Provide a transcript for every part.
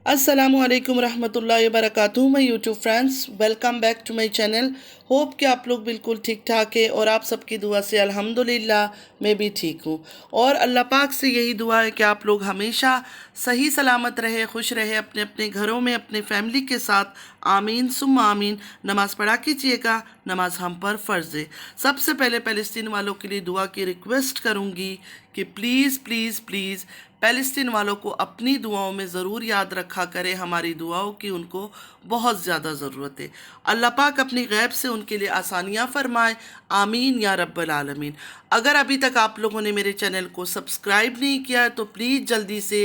अस्सलामुअलैकुम रहमतुल्लाहि व बरकातुहू। मैं YouTube friends, welcome back to my channel. Hope कि आप लोग बिल्कुल ठीक ठाक है और आप सबकी दुआ से अल्हम्दुलिल्लाह मैं भी ठीक हूँ। और अल्लाह पाक से यही दुआ है कि आप लोग हमेशा सही सलामत रहे, खुश रहे अपने अपने घरों में अपने फैमिली के साथ। आमीन सुम्मा आमीन। नमाज़ पढ़ा कीजिएगा, नमाज हम पर फ़र्ज़ है। सबसे पहले फ़लस्तीन वालों के लिए दुआ की रिक्वेस्ट करूँगी कि प्लीज़ प्लीज़ प्लीज़ फ़लस्तीन वालों को अपनी दुआओं में ज़रूर याद रखा करें। हमारी दुआओं की उनको बहुत ज़्यादा ज़रूरत है। अल्लाह पाक अपनी गैब से उनके लिए आसानियाँ फ़रमाए। आमीन या रब्बल आलमीन। अगर अभी तक आप लोगों ने मेरे चैनल को सब्सक्राइब नहीं किया है तो प्लीज़ जल्दी से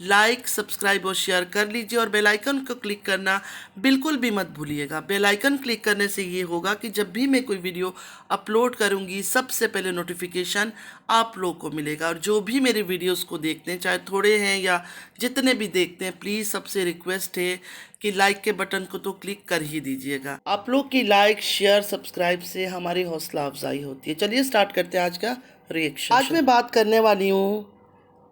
लाइक, सब्सक्राइब और शेयर कर लीजिए और बेल आइकन को क्लिक करना बिल्कुल भी मत भूलिएगा। बेल आइकन क्लिक करने से ये होगा कि जब भी मैं कोई वीडियो अपलोड करूँगी सबसे पहले नोटिफिकेशन आप लोग को मिलेगा। और जो भी मेरे वीडियोस को देखते हैं, चाहे थोड़े हैं या जितने भी देखते हैं, प्लीज़ सबसे रिक्वेस्ट है कि लाइक के बटन को तो क्लिक कर ही दीजिएगा। आप लोग की लाइक, शेयर, सब्सक्राइब से हमारी हौसला अफजाई होती है। चलिए स्टार्ट करते हैं आज का रिएक्शन। आज मैं बात करने वाली हूँ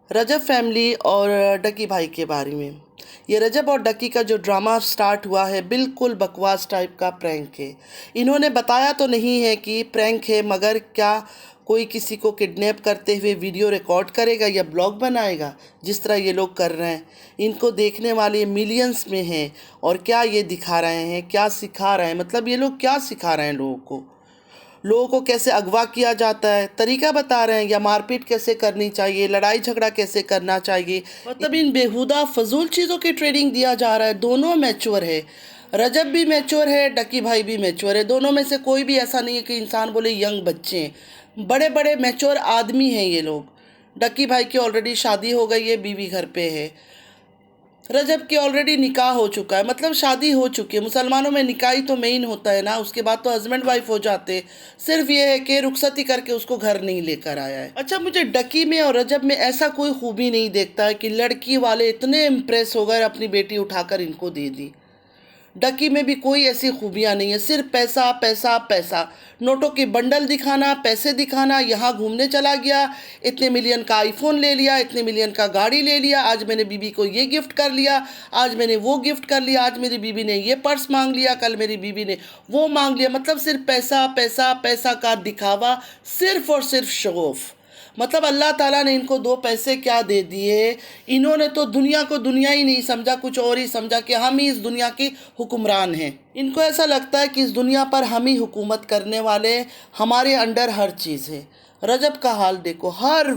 रजब फैमिली और डकी भाई के बारे में। ये रजब और डकी का जो ड्रामा स्टार्ट हुआ है बिल्कुल बकवास टाइप का प्रैंक है। इन्होंने बताया तो नहीं है कि प्रैंक है, मगर क्या कोई किसी को किडनैप करते हुए वीडियो रिकॉर्ड करेगा या ब्लॉग बनाएगा जिस तरह ये लोग कर रहे हैं। इनको देखने वाले मिलियंस में हैं और क्या ये दिखा रहे हैं, क्या सिखा रहे हैं, मतलब ये लोग क्या सिखा रहे हैं लोगों को कैसे अगवा किया जाता है, तरीका बता रहे हैं, या मारपीट कैसे करनी चाहिए, लड़ाई झगड़ा कैसे करना चाहिए। मतलब इन बेहुदा फजूल चीज़ों की ट्रेनिंग दिया जा रहा है। दोनों मैच्योर है, रजब भी मैच्योर है, डकी भाई भी मैच्योर है। दोनों में से कोई भी ऐसा नहीं है कि इंसान बोले यंग बच्चे हैं। बड़े बड़े मैच्योर आदमी हैं ये लोग। डकी भाई की ऑलरेडी शादी हो गई है, बीवी घर पे है। रजब की ऑलरेडी निकाह हो चुका है, मतलब शादी हो चुकी है। मुसलमानों में निकाह ही तो मेन होता है ना, उसके बाद तो हस्बैंड वाइफ हो जाते। सिर्फ ये है कि रुखसती करके उसको घर नहीं लेकर आया है। अच्छा, मुझे डकी में और रजब में ऐसा कोई खूबी नहीं देखता है कि लड़की वाले इतने इम्प्रेस हो गए अपनी बेटी उठाकर इनको दे दी। डकी में भी कोई ऐसी खूबियाँ नहीं है, सिर्फ पैसा पैसा पैसा। नोटों के बंडल दिखाना, पैसे दिखाना, यहाँ घूमने चला गया, इतने मिलियन का आईफोन ले लिया, इतने मिलियन का गाड़ी ले लिया, आज मैंने बीबी को ये गिफ्ट कर लिया, आज मैंने वो गिफ्ट कर लिया, आज मेरी बीबी ने ये पर्स मांग लिया, कल मेरी बीबी ने वो मांग लिया। मतलब सिर्फ पैसा पैसा पैसा का दिखावा, सिर्फ और सिर्फ शो ऑफ। मतलब अल्लाह ताला ने इनको दो पैसे क्या दे दिए। इन्होंने तो दुनिया को दुनिया ही नहीं समझा, कुछ और ही समझा कि हम ही इस दुनिया के हुक्मरान हैं। इनको ऐसा लगता है कि इस दुनिया पर हम ही हुकूमत करने वाले, हमारे अंडर हर चीज़ है। रजब का हाल देखो, हर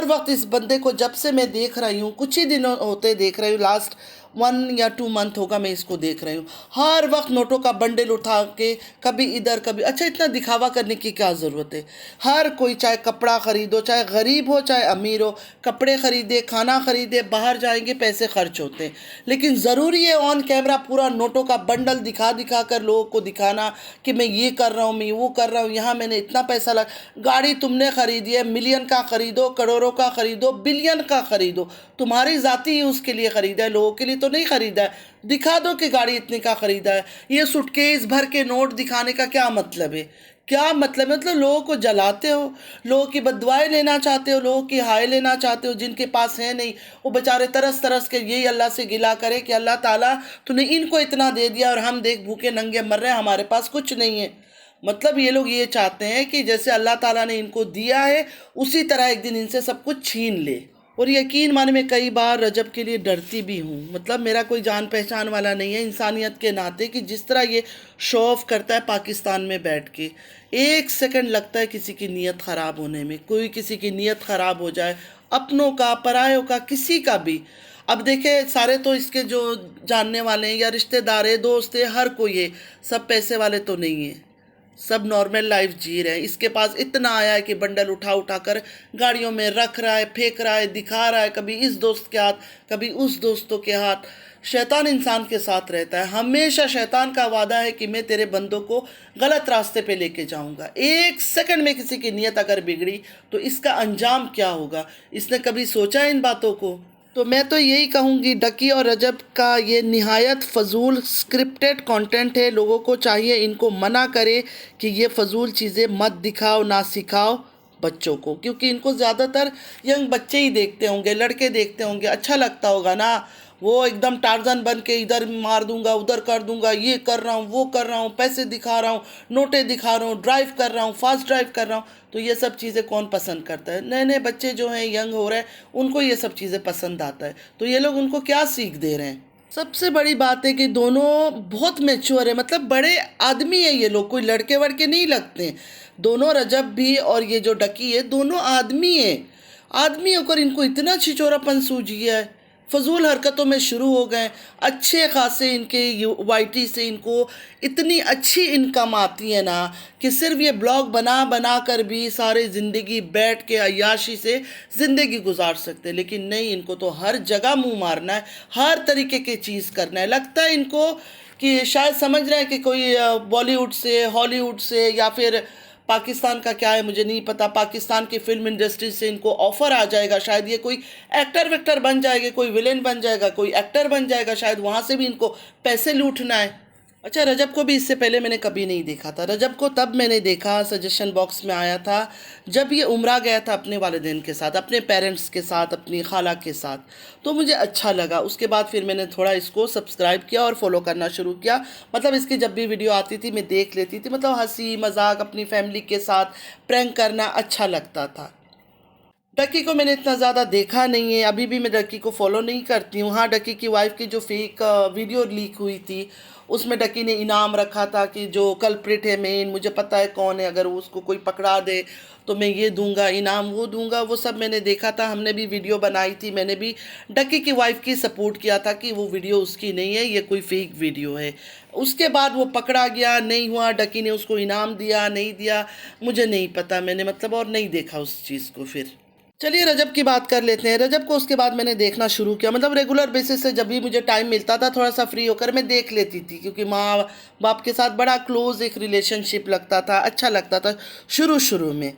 वक्त इस बंदे को जब से मैं देख रही हूँ, कुछ ही दिन होते देख रही हूँ, लास्ट 1 या 2 मंथ होगा मैं इसको देख रही हूँ, हर वक्त नोटों का बंडल उठा के कभी इधर कभी। अच्छा, इतना दिखावा करने की क्या ज़रूरत है। हर कोई चाहे कपड़ा ख़रीदो, चाहे गरीब हो चाहे अमीर हो, कपड़े ख़रीदे, खाना ख़रीदे, बाहर जाएंगे पैसे खर्च होते हैं। लेकिन ज़रूरी है ऑन कैमरा पूरा नोटों का बंडल दिखा दिखा कर लोगों को दिखाना कि मैं ये कर रहा हूँ, मैं वो कर रहा हूँ, यहाँ मैंने इतना पैसा लगा। गाड़ी तुमने ख़रीदी है, मिलियन का ख़रीदो, करोड़ों का ख़रीदो, बिलियन का ख़रीदो, तुम्हारी ज़ाती यूज़ के लिए ख़रीदा है, लोगों के लिए तो नहीं ख़रीदा है। दिखा दो कि गाड़ी इतने का ख़रीदा है। ये सूटकेस भर के नोट दिखाने का क्या मतलब है, क्या मतलब है? मतलब लोगों को जलाते हो, लोगों की बददुआएं लेना चाहते हो, लोगों की हाय लेना चाहते हो। जिनके पास है नहीं वो बेचारे तरस तरस के यही अल्लाह से गिला करे कि अल्लाह ताला तूने इनको इतना दे दिया और हम देख भूखे नंगे मर रहे हैं, हमारे पास कुछ नहीं है। मतलब ये लोग ये चाहते हैं कि जैसे अल्लाह ताला ने इनको दिया है उसी तरह एक दिन इनसे सब कुछ छीन ले। और यकीन माने मैं कई बार रजब के लिए डरती भी हूँ। मतलब मेरा कोई जान पहचान वाला नहीं है इंसानियत के नाते, कि जिस तरह ये शो ऑफ करता है पाकिस्तान में बैठ के, एक सेकंड लगता है किसी की नीयत ख़राब होने में। कोई किसी की नीयत ख़राब हो जाए, अपनों का, परायों का, किसी का भी। अब देखे सारे तो इसके जो जानने वाले हैं या रिश्तेदार है, दोस्त है, हर कोई है, सब पैसे वाले तो नहीं है, सब नॉर्मल लाइफ जी रहे हैं। इसके पास इतना आया है कि बंडल उठा उठा कर गाड़ियों में रख रहा है, फेंक रहा है, दिखा रहा है, कभी इस दोस्त के हाथ, कभी उस दोस्तों के हाथ। शैतान इंसान के साथ रहता है हमेशा। शैतान का वादा है कि मैं तेरे बंदों को गलत रास्ते पे लेके जाऊंगा। एक सेकंड में किसी की नीयत अगर बिगड़ी तो इसका अंजाम क्या होगा, इसने कभी सोचा इन बातों को? तो मैं तो यही कहूँगी, डकी और रजब का ये निहायत फ़जूल स्क्रिप्टेड कंटेंट है। लोगों को चाहिए इनको मना करे कि ये फ़जूल चीज़ें मत दिखाओ, ना सिखाओ बच्चों को, क्योंकि इनको ज़्यादातर यंग बच्चे ही देखते होंगे, लड़के देखते होंगे, अच्छा लगता होगा ना। वो एकदम टार्जन बन के इधर मार दूंगा, उधर कर दूंगा, ये कर रहा हूँ, वो कर रहा हूँ, पैसे दिखा रहा हूँ, नोटें दिखा रहा हूँ, ड्राइव कर रहा हूँ, फास्ट ड्राइव कर रहा हूँ। तो ये सब चीज़ें कौन पसंद करता है? नए नए बच्चे जो हैं, यंग हो रहे हैं, उनको ये सब चीज़ें पसंद आता है। तो ये लोग उनको क्या सीख दे रहे हैं? सबसे बड़ी बात है कि दोनों बहुत मैच्योर है, मतलब बड़े आदमी है ये लोग, कोई लड़के वड़के नहीं लगते हैं। दोनों रजब भी और ये जो डकी है, दोनों आदमी है। आदमी होकर इनको इतना छिचोरापन सूझ गया है, फजूल हरकतों में शुरू हो गए। अच्छे खासे इनके वाईटी से इनको इतनी अच्छी इनकम आती है ना कि सिर्फ ये ब्लॉग बना बना कर भी सारी ज़िंदगी बैठ के अय्याशी से ज़िंदगी गुजार सकते हैं। लेकिन नहीं, इनको तो हर जगह मुंह मारना है, हर तरीके की चीज़ करना है। लगता है इनको कि शायद समझ रहे हैं कि कोई बॉलीवुड से, हॉलीवुड से, या फिर पाकिस्तान का क्या है मुझे नहीं पता, पाकिस्तान की फिल्म इंडस्ट्री से इनको ऑफ़र आ जाएगा, शायद ये कोई एक्टर वेक्टर बन जाएगा, कोई विलेन बन जाएगा, कोई एक्टर बन जाएगा, शायद वहाँ से भी इनको पैसे लूटना है। अच्छा, रजब को भी इससे पहले मैंने कभी नहीं देखा था। रजब को तब मैंने देखा, सजेशन बॉक्स में आया था, जब ये उम्रा गया था अपने वालिदैन के साथ, अपने पेरेंट्स के साथ, अपनी खाला के साथ। तो मुझे अच्छा लगा। उसके बाद फिर मैंने थोड़ा इसको सब्सक्राइब किया और फॉलो करना शुरू किया। मतलब इसकी जब भी वीडियो आती थी मैं देख लेती थी। मतलब हंसी मजाक अपनी फैमिली के साथ प्रैंक करना अच्छा लगता था। डकी को मैंने इतना ज़्यादा देखा नहीं है, अभी भी मैं डकी को फॉलो नहीं करती हूँ। हाँ, डकी की वाइफ की जो फेक वीडियो लीक हुई थी, उसमें डकी ने इनाम रखा था कि जो कल्प्रिट है मेन, मुझे पता है कौन है, अगर उसको कोई पकड़ा दे तो मैं ये दूंगा इनाम, वो दूंगा, वो सब मैंने देखा था। हमने भी वीडियो बनाई थी, मैंने भी डकी की वाइफ की सपोर्ट किया था कि वो वीडियो उसकी नहीं है, ये कोई फेक वीडियो है। उसके बाद वो पकड़ा गया, नहीं हुआ, डकी ने उसको इनाम दिया नहीं दिया मुझे नहीं पता, मैंने मतलब और नहीं देखा उस चीज़ को। फिर चलिए रजब की बात कर लेते हैं। रजब को उसके बाद मैंने देखना शुरू किया, मतलब रेगुलर बेसिस से जब भी मुझे टाइम मिलता था थोड़ा सा फ्री होकर मैं देख लेती थी, क्योंकि माँ बाप के साथ बड़ा क्लोज एक रिलेशनशिप लगता था, अच्छा लगता था शुरू शुरू में।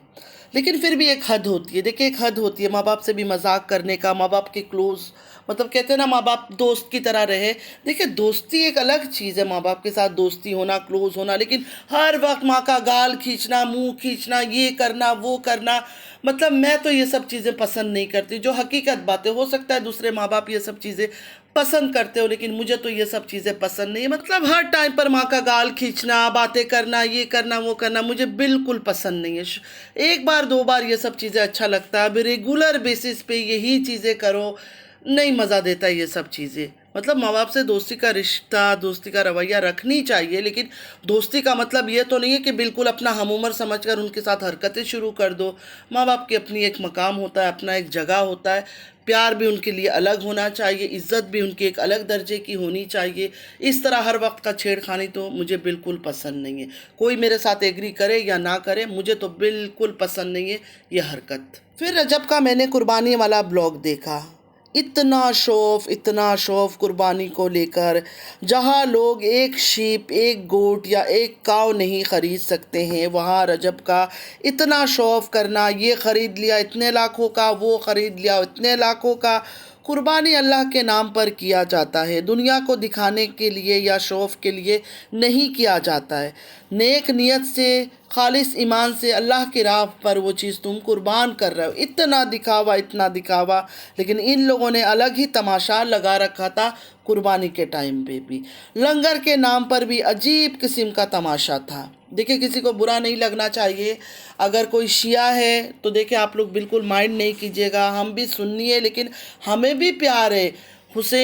लेकिन फिर भी एक हद होती है, देखिए एक हद होती है माँ बाप से भी मजाक करने का, माँ बाप के क्लोज, मतलब कहते हैं ना माँ बाप दोस्त की तरह रहे। देखिए दोस्ती एक अलग चीज़ है, माँ बाप के साथ दोस्ती होना, क्लोज होना, लेकिन हर वक्त माँ का गाल खींचना, मुंह खींचना, ये करना वो करना, मतलब मैं तो ये सब चीज़ें पसंद नहीं करती। जो हकीकत बातें, हो सकता है दूसरे माँ बाप ये सब चीज़ें पसंद करते हो, लेकिन मुझे तो ये सब चीज़ें पसंद नहीं है। मतलब हर टाइम पर माँ का गाल खींचना, बातें करना, ये करना वो करना, मुझे बिल्कुल पसंद नहीं है। एक बार दो बार ये सब चीज़ें अच्छा लगता है, अब रेगुलर बेसिस पे यही चीज़ें करो, नहीं मज़ा देता ये सब चीज़ें। मतलब माँ बाप से दोस्ती का रिश्ता, दोस्ती का रवैया रखनी चाहिए, लेकिन दोस्ती का मतलब ये तो नहीं है कि बिल्कुल अपना हम उम्र समझकर उनके साथ हरकतें शुरू कर दो। माँ बाप की अपनी एक मकाम होता है, अपना एक जगह होता है, प्यार भी उनके लिए अलग होना चाहिए, इज़्ज़त भी उनकी एक अलग दर्जे की होनी चाहिए। इस तरह हर वक्त का छेड़खानी तो मुझे बिल्कुल पसंद नहीं है। कोई मेरे साथ एग्री करे या ना करे, मुझे तो बिल्कुल पसंद नहीं है ये हरकत। फिर रजब का मैंने कुर्बानी वाला ब्लॉग देखा, इतना शौफ कुर्बानी को लेकर, जहाँ लोग एक शीप, एक गोट या एक काव नहीं ख़रीद सकते हैं, वहाँ रजब का इतना शौफ करना, ये ख़रीद लिया इतने लाखों का, वो ख़रीद लिया इतने लाखों का। कुर्बानी अल्लाह के नाम पर किया जाता है, दुनिया को दिखाने के लिए या शौफ के लिए नहीं किया जाता है। नेक नियत से, खालिस ईमान से अल्लाह की राह पर वो चीज़ तुम कुर्बान कर रहे हो। इतना दिखावा, इतना दिखावा, लेकिन इन लोगों ने अलग ही तमाशा लगा रखा था। कुर्बानी के टाइम पे भी लंगर के नाम पर भी अजीब किस्म का तमाशा था। देखिए किसी को बुरा नहीं लगना चाहिए, अगर कोई शिया है तो देखिए आप लोग बिल्कुल माइंड नहीं कीजिएगा, हम भी सुन्नी है, लेकिन हमें भी प्यार है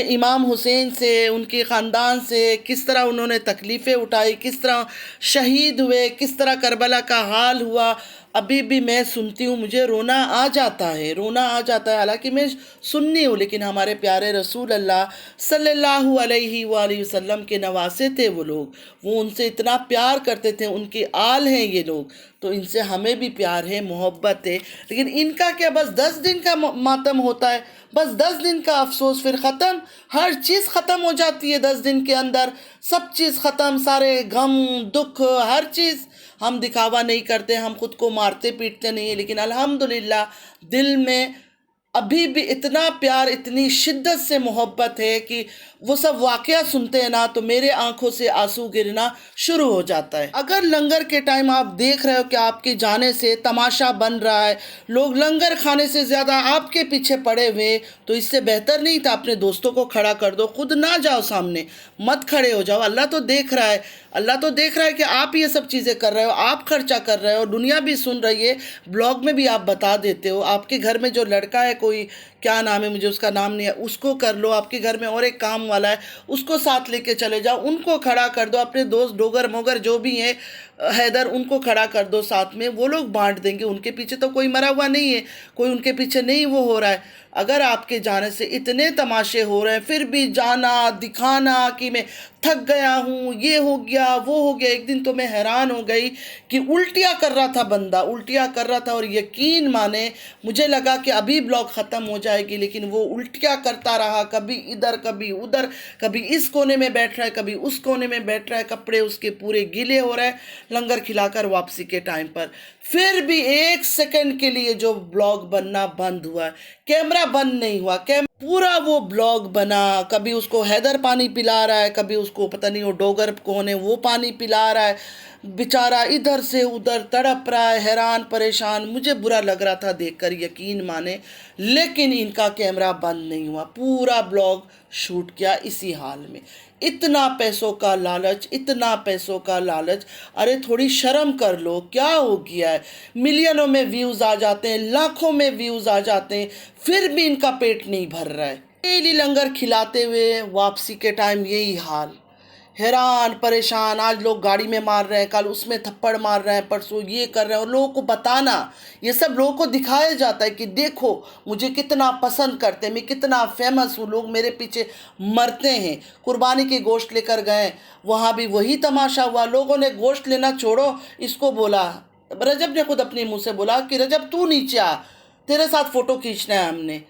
इमाम हुसैन से, उनके ख़ानदान से, किस तरह उन्होंने तकलीफ़ें उठाई, किस तरह शहीद हुए, किस तरह करबला का हाल हुआ। अभी भी मैं सुनती हूँ मुझे रोना आ जाता है, रोना आ जाता है। हालांकि मैं सुन्नी हूँ, लेकिन हमारे प्यारे रसूल अल्लाह सल्लल्लाहु अलैहि वसल्लम के नवासे थे वो लोग, वो उनसे इतना प्यार करते थे, उनके आल हैं ये लोग, तो इनसे हमें भी प्यार है, मोहब्बत है। लेकिन इनका क्या, बस 10 दिन का मातम होता है, बस 10 दिन का अफसोस, फिर ख़त्म, हर चीज़ ख़त्म हो जाती है 10 दिन के अंदर, सब चीज़ ख़त्म, सारे गम दुख हर चीज़। हम दिखावा नहीं करते, हम खुद को मारते पीटते नहीं, लेकिन अल्हम्दुलिल्लाह दिल में अभी भी इतना प्यार, इतनी शिद्दत से मोहब्बत है कि वो सब वाकया सुनते हैं ना तो मेरे आंखों से आंसू गिरना शुरू हो जाता है। अगर लंगर के टाइम आप देख रहे हो कि आपके जाने से तमाशा बन रहा है, लोग लंगर खाने से ज़्यादा आपके पीछे पड़े हुए, तो इससे बेहतर नहीं था अपने दोस्तों को खड़ा कर दो, खुद ना जाओ सामने, मत खड़े हो जाओ। अल्लाह तो देख रहा है, अल्लाह तो देख रहा है कि आप ये सब चीज़ें कर रहे हो, आप खर्चा कर रहे हो, दुनिया भी सुन रही है, ब्लॉग में भी आप बता देते हो। आपके घर में जो लड़का है, कोई क्या नाम है, मुझे उसका नाम नहीं है, उसको कर लो। आपके घर में और एक काम वाला है, उसको साथ लेके चले जाओ, उनको खड़ा कर दो। अपने दोस्त डोगर मोगर जो भी हैं, हैदर, उनको खड़ा कर दो साथ में, वो लोग बांट देंगे। उनके पीछे तो कोई मरा हुआ नहीं है, कोई उनके पीछे नहीं वो हो रहा है। अगर आपके जाने से इतने तमाशे हो रहे हैं फिर भी जाना, दिखाना कि मैं थक गया हूँ, ये हो गया, वो हो गया। एक दिन तो मैं हैरान हो गई कि उल्टियाँ कर रहा था बंदा, उल्टियाँ कर रहा था, और यकीन माने मुझे लगा कि अभी ब्लॉग ख़त्म हो जाएगी, लेकिन वो उल्टियाँ करता रहा, कभी इधर कभी उधर, कभी इस कोने में बैठ रहा है, कभी उस कोने में बैठ रहा है, कपड़े उसके पूरे गीले हो रहे हैं लंगर खिलाकर वापसी के टाइम पर। फिर भी एक सेकंड के लिए जो ब्लॉग बनना बंद हुआ, कैमरा बंद नहीं हुआ, पूरा वो ब्लॉग बना। कभी उसको हैदर पानी पिला रहा है, कभी उसको पता नहीं वो डोगर कौन है वो पानी पिला रहा है, बेचारा इधर से उधर तड़प रहा है, हैरान परेशान। मुझे बुरा लग रहा था देखकर, यकीन माने, लेकिन इनका कैमरा बंद नहीं हुआ, पूरा ब्लॉग शूट किया इसी हाल में। इतना पैसों का लालच, इतना पैसों का लालच। अरे थोड़ी शर्म कर लो, क्या हो गया है? मिलियनों में व्यूज़ आ जाते हैं, लाखों में व्यूज़ आ जाते हैं, फिर भी इनका पेट नहीं भर रहा है। डेली लंगर खिलाते हुए वापसी के टाइम यही हाल, हैरान परेशान। आज लोग गाड़ी में मार रहे हैं, कल उसमें थप्पड़ मार रहे हैं, परसों ये कर रहे हैं। और लोगों को बताना, ये सब लोगों को दिखाया जाता है कि देखो मुझे कितना पसंद करते हैं, मैं कितना फेमस हूँ, लोग मेरे पीछे मरते हैं। कुर्बानी के गोश्त लेकर गए, वहाँ भी वही तमाशा हुआ। लोगों ने गोश्त लेना छोड़ो, इसको बोला, रजब ने खुद अपने मुंह से बोला कि रजब तू नीचे आ, तेरे साथ फ़ोटो खींचना है हमने।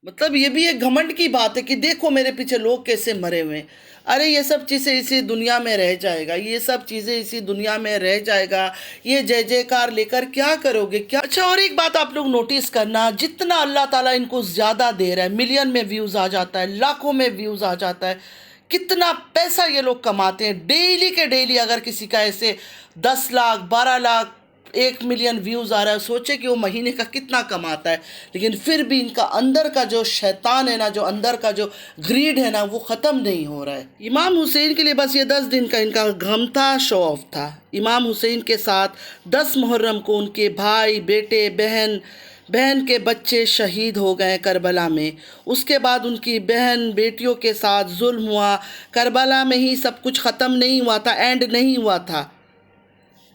मतलब ये भी एक घमंड की बात है कि देखो मेरे पीछे लोग कैसे मरे हुए हैं। अरे ये सब चीज़ें इसी दुनिया में रह जाएगा, ये सब चीज़ें इसी दुनिया में रह जाएगा। ये जय जयकार लेकर क्या करोगे, क्या? अच्छा, और एक बात आप लोग नोटिस करना, जितना अल्लाह ताला इनको ज़्यादा दे रहा है, मिलियन में व्यूज़ आ जाता है, लाखों में व्यूज़ आ जाता है, कितना पैसा ये लोग कमाते हैं डेली के डेली। अगर किसी का ऐसे 10 लाख 12 लाख 1 मिलियन व्यूज़ आ रहा है, सोचे कि वो महीने का कितना कमाता है। लेकिन फिर भी इनका अंदर का जो शैतान है ना, जो अंदर का जो ग्रीड है ना, वो ख़त्म नहीं हो रहा है। इमाम हुसैन के लिए बस ये 10 दिन का इनका गम था, शो ऑफ था। इमाम हुसैन के साथ 10 मुहर्रम को उनके भाई, बेटे, बहन के बच्चे शहीद हो गए करबला में। उसके बाद उनकी बहन बेटियों के साथ जुल्म हुआ। करबला में ही सब कुछ ख़त्म नहीं हुआ था, एंड नहीं हुआ था।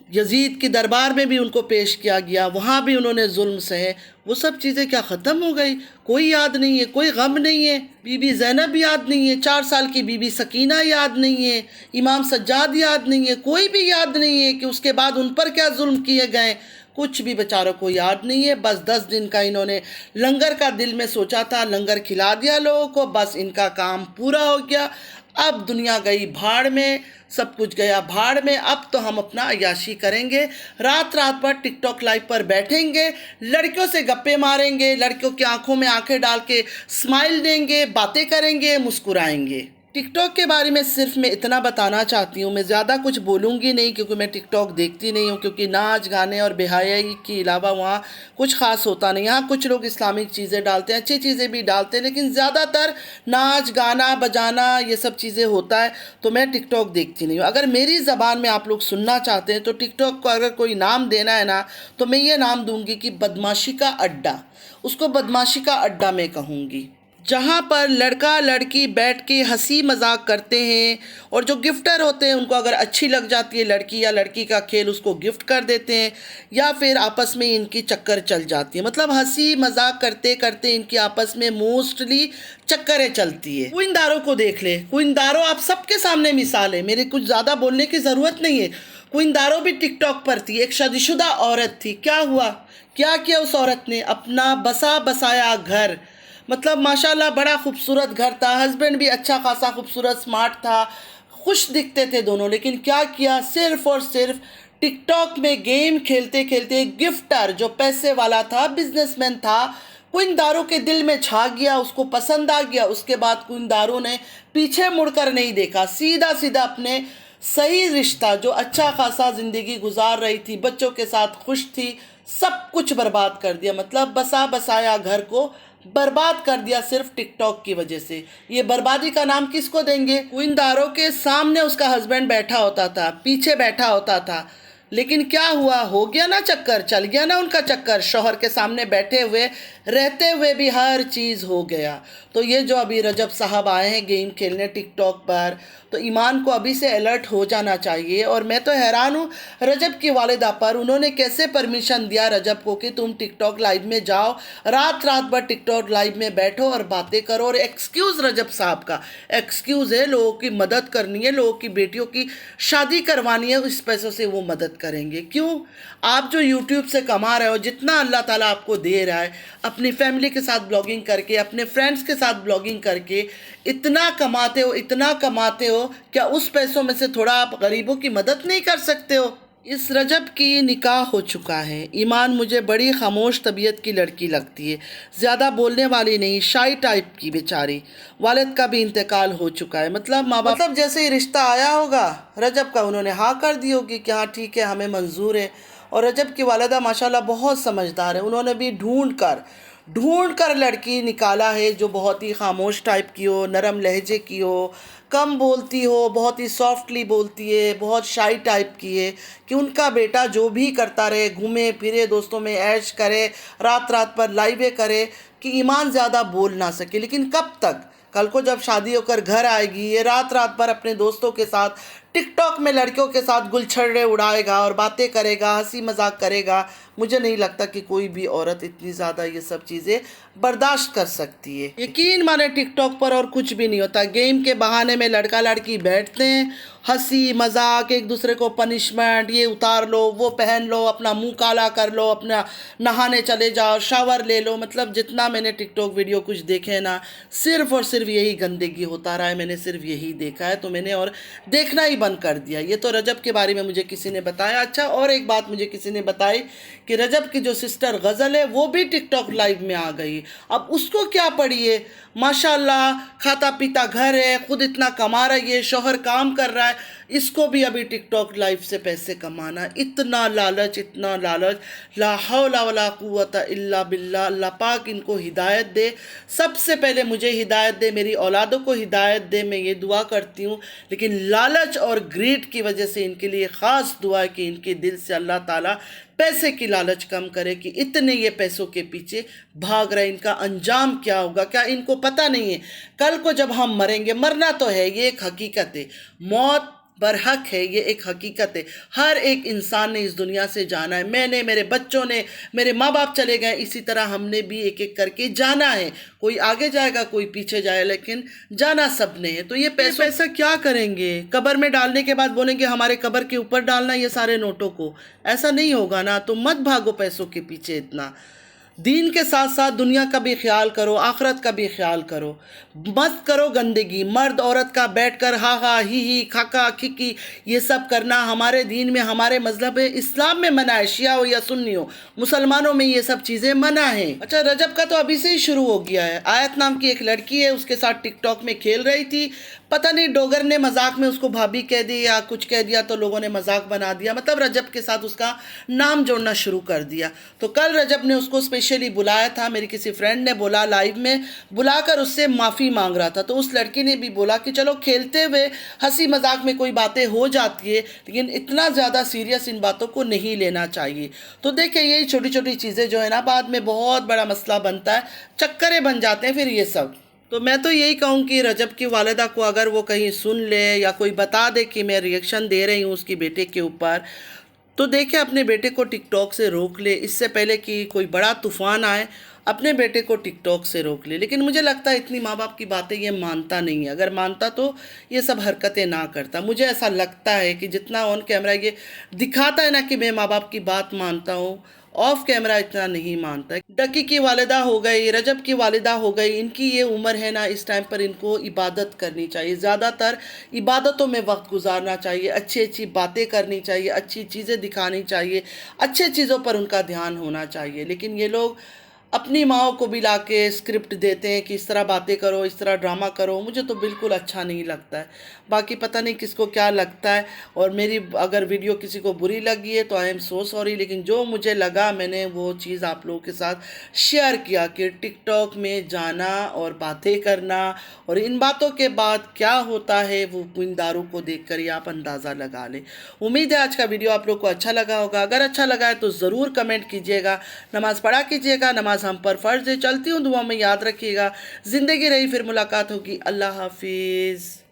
यजीद की दरबार में भी उनको पेश किया गया, वहाँ भी उन्होंने जुल्म सहे। वो सब चीज़ें क्या ख़त्म हो गई? कोई याद नहीं है, कोई गम नहीं है। बीबी ज़ैनब याद नहीं है, 4 साल की बीबी सकीना याद नहीं है, इमाम सज्जाद याद नहीं है, कोई भी याद नहीं है कि उसके बाद उन पर क्या जुल्म किए गए। कुछ भी बेचारों को याद नहीं है। बस 10 दिन का इन्होंने लंगर का दिल में सोचा था, लंगर खिला दिया लोगों को, बस इनका काम पूरा हो गया। अब दुनिया गई भाड़ में, सब कुछ गया भाड़ में। अब तो हम अपना अय्याशी करेंगे, रात रात भर टिकटॉक लाइव पर बैठेंगे, लड़कियों से गप्पे मारेंगे, लड़कियों की आंखों में आंखें डाल के स्माइल देंगे, बातें करेंगे, मुस्कुराएंगे। टिकटॉक के बारे में सिर्फ मैं इतना बताना चाहती हूँ, मैं ज़्यादा कुछ बोलूँगी नहीं क्योंकि मैं टिकटॉक देखती नहीं हूँ, क्योंकि नाच गाने और बेहयाई के अलावा वहाँ कुछ ख़ास होता नहीं। यहाँ कुछ लोग इस्लामिक चीज़ें डालते हैं, अच्छी चीज़ें भी डालते हैं, लेकिन ज़्यादातर नाच गाना बजाना ये सब चीज़ें होता है, तो मैं टिकटॉक देखती नहीं हूँ। अगर मेरी ज़बान में आप लोग सुनना चाहते हैं तो टिकटॉक को अगर कोई नाम देना है ना, तो मैं ये नाम दूँगी कि बदमाशी का अड्डा। उसको बदमाशी का अड्डा मैं कहूँगी, जहाँ पर लड़का लड़की बैठ के हंसी मजाक करते हैं, और जो गिफ्टर होते हैं उनको अगर अच्छी लग जाती है लड़की या लड़की का खेल, उसको गिफ्ट कर देते हैं, या फिर आपस में इनकी चक्कर चल जाती है। मतलब हंसी मजाक करते करते इनकी आपस में मोस्टली चक्करें चलती है। कुइंदारों को देख ले, कुइंदारों आप सबके सामने मिसाल है, मेरे कुछ ज़्यादा बोलने की ज़रूरत नहीं है। कुइंदारों भी टिकटॉक पर थी, एक शादीशुदा औरत थी। क्या हुआ, क्या किया उस औरत ने? अपना बसा बसाया घर, मतलब माशाल्लाह बड़ा खूबसूरत घर था, हस्बैंड भी अच्छा खासा खूबसूरत स्मार्ट था, खुश दिखते थे दोनों। लेकिन क्या किया, सिर्फ और सिर्फ टिकटॉक में गेम खेलते खेलते गिफ्टर जो पैसे वाला था, बिजनेसमैन था, कुइंदारों के दिल में छा गया, उसको पसंद आ गया। उसके बाद कुइंदारों ने पीछे मुड़कर नहीं देखा, सीधा सीधा अपने सही रिश्ता, जो अच्छा खासा ज़िंदगी गुजार रही थी, बच्चों के साथ खुश थी, सब कुछ बर्बाद कर दिया। मतलब बसा बसाया घर को बर्बाद कर दिया सिर्फ टिकटॉक की वजह से। ये बर्बादी का नाम किसको देंगे? कुइंदारों के सामने उसका हस्बैंड बैठा होता था, पीछे बैठा होता था, लेकिन क्या हुआ? हो गया ना चक्कर, चल गया ना उनका चक्कर। शौहर के सामने बैठे हुए रहते हुए भी हर चीज़ हो गया। तो ये जो अभी रजब साहब आए हैं गेम खेलने टिकटॉक पर, तो ईमान को अभी से अलर्ट हो जाना चाहिए। और मैं तो हैरान हूँ रजब की वालिदा पर, उन्होंने कैसे परमिशन दिया रजब को कि तुम टिकटॉक लाइव में जाओ, रात रात भर टिकटॉक लाइव में बैठो और बातें करो। और एक्सक्यूज़ रजब साहब का एक्सक्यूज़ है, लोगों की मदद करनी है, लोगों की बेटियों की शादी करवानी है, इस पैसों से वो मदद करेंगे। क्यों? आप जो यूट्यूब से कमा रहे हो, जितना अल्लाह ताला आपको दे रहा है, अपनी फैमिली के साथ ब्लॉगिंग करके, अपने फ्रेंड्स के साथ ब्लॉगिंग करके इतना कमाते हो, इतना कमाते हो, क्या उस पैसों में से थोड़ा आप गरीबों की मदद नहीं कर सकते हो? इस रजब की निकाह हो चुका है। ईमान मुझे बड़ी खामोश तबीयत की लड़की लगती है, ज़्यादा बोलने वाली नहीं, शाई टाइप की बेचारी। वालिद का भी इंतकाल हो चुका है। मतलब माँ बाप, मतलब जैसे ही रिश्ता आया होगा रजब का, उन्होंने हाँ कर दी होगी कि हाँ ठीक है, हमें मंजूर है। और रजब की वालिदा माशाल्लाह बहुत समझदार है, उन्होंने भी ढूंढ कर लड़की निकाला है जो बहुत ही खामोश टाइप की हो, नरम लहजे की हो, कम बोलती हो, बहुत ही सॉफ्टली बोलती है, बहुत शाई टाइप की है, कि उनका बेटा जो भी करता रहे, घूमे फिरे, दोस्तों में ऐश करे, रात रात पर लाइवें करे, कि ईमान ज़्यादा बोल ना सके। लेकिन कब तक? कल को जब शादी होकर घर आएगी, ये रात रात भर अपने दोस्तों के साथ टिकटॉक में लड़कियों के साथ गुलछर्रे उड़ाएगा और बातें करेगा, हंसी मजाक करेगा। मुझे नहीं लगता कि कोई भी औरत इतनी ज़्यादा ये सब चीज़ें बर्दाश्त कर सकती है। यकीन माने टिकटॉक पर और कुछ भी नहीं होता। गेम के बहाने में लड़का लड़की बैठते हैं, हंसी मजाक, एक दूसरे को पनिशमेंट, ये उतार लो, वो पहन लो, अपना मुंह काला कर लो, अपना नहाने चले जाओ, शावर ले लो। मतलब जितना मैंने टिकटॉक वीडियो कुछ देखे हैं ना, सिर्फ और सिर्फ यही गंदगी होता रहा है। मैंने सिर्फ यही देखा है, तो मैंने और देखना ही बंद कर दिया। ये तो रजब के बारे में मुझे किसी ने बताया। अच्छा, और एक बात मुझे किसी ने बताई कि रजब की जो सिस्टर गज़ल है वो भी टिकटॉक लाइव में आ गई। अब उसको क्या पड़ी है? माशाल्लाह खाता पीता घर है, खुद इतना कमा रही है, शौहर काम कर रहा है, इसको भी अभी टिकटॉक लाइव से पैसे कमाना। इतना लालच, इतना लालच, ला हौला वला कुव्वता इल्ला बिल्लाह। अल्लाह पाक इनको हिदायत दे, सबसे पहले मुझे हिदायत दे, मेरी औलादों को हिदायत दे, मैं ये दुआ करती हूँ। लेकिन लालच और ग्रीड की वजह से इनके लिए ख़ास दुआ है कि इनके दिल से अल्लाह ताला पैसे की लालच कम करे, कि इतने ये पैसों के पीछे भाग रहे, इनका अंजाम क्या होगा? क्या इनको पता नहीं है कल को जब हम मरेंगे? मरना तो है, ये एक हकीकत है, मौत बरहक है, ये एक हकीकत है। हर एक इंसान ने इस दुनिया से जाना है। मैंने, मेरे बच्चों ने, मेरे माँ बाप चले गए, इसी तरह हमने भी एक एक करके जाना है। कोई आगे जाएगा, कोई पीछे जाए, लेकिन जाना सबने है। तो ये पैसा क्या करेंगे? कब्र में डालने के बाद बोलेंगे हमारे कब्र के ऊपर डालना ये सारे नोटों को? ऐसा नहीं होगा ना। तो मत भागो पैसों के पीछे इतना। दीन के साथ साथ दुनिया का भी ख्याल करो, आखिरत का भी ख्याल करो। मत करो गंदगी। मर्द औरत का बैठकर हा हा ही खाका खिकी ये सब करना हमारे दीन में, हमारे मजहब इस्लाम में मना है। शिया हो या सुन्नी हो, मुसलमानों में ये सब चीज़ें मना है। अच्छा, रजब का तो अभी से ही शुरू हो गया है। आयत नाम की एक लड़की है, उसके साथ टिकटॉक में खेल रही थी, पता नहीं डोगर ने मजाक में उसको भाभी कह दी या कुछ कह दिया, तो लोगों ने मजाक बना दिया, मतलब रजब के साथ उसका नाम जोड़ना शुरू कर दिया। तो कल रजब ने उसको स्पेशली बुलाया था, मेरी किसी फ्रेंड ने बोला, लाइव में बुलाकर उससे माफ़ी मांग रहा था। तो उस लड़की ने भी बोला कि चलो खेलते हुए हंसी मजाक में कोई बातें हो जाती है, लेकिन इतना ज़्यादा सीरियस इन बातों को नहीं लेना चाहिए। तो देखिए, यही छोटी छोटी चीज़ें जो है ना, बाद में बहुत बड़ा मसला बनता है, चक्करें बन जाते हैं फिर ये सब। तो मैं तो यही कहूँ कि रजब की वालिदा को अगर वो कहीं सुन ले या कोई बता दे कि मैं रिएक्शन दे रही हूँ उसकी बेटे के ऊपर, तो देखे अपने बेटे को टिकटॉक से रोक ले, इससे पहले कि कोई बड़ा तूफ़ान आए, अपने बेटे को टिकटॉक से रोक ले। लेकिन मुझे लगता है इतनी माँ बाप की बातें ये मानता नहीं है। अगर मानता तो ये सब हरकतें ना करता। मुझे ऐसा लगता है कि जितना ऑन कैमरा ये दिखाता है ना कि मैं माँ बाप की बात मानता हूँ, ऑफ कैमरा इतना नहीं मानता है। डकी की वालिदा हो गई, रजब की वालिदा हो गई, इनकी ये उम्र है ना, इस टाइम पर इनको इबादत करनी चाहिए, ज़्यादातर इबादतों में वक्त गुजारना चाहिए, अच्छी अच्छी बातें करनी चाहिए, अच्छी चीज़ें दिखानी चाहिए, अच्छे चीज़ों पर उनका ध्यान होना चाहिए। लेकिन ये लोग अपनी माओ को भी लाके स्क्रिप्ट देते हैं कि इस तरह बातें करो, इस तरह ड्रामा करो। मुझे तो बिल्कुल अच्छा नहीं लगता है। बाकी पता नहीं किसको क्या लगता है। और मेरी अगर वीडियो किसी को बुरी लगी है तो आई एम सो सॉरी, लेकिन जो मुझे लगा मैंने वो चीज़ आप लोगों के साथ शेयर किया कि टिकटॉक में जाना और बातें करना और इन बातों के बाद क्या होता है वो इन दारू को देख कर ही आप अंदाज़ा लगा लें। उम्मीद है आज का वीडियो आप लोग को अच्छा लगा होगा। अगर अच्छा लगा है तो ज़रूर कमेंट कीजिएगा, नमाज़ पढ़ा कीजिएगा। नमाज हम पर फ़र्ज़ है। चलती हूँ, दुआ में याद रखिएगा। ज़िंदगी रही फिर मुलाकात होगी। अल्लाह हाफिज़।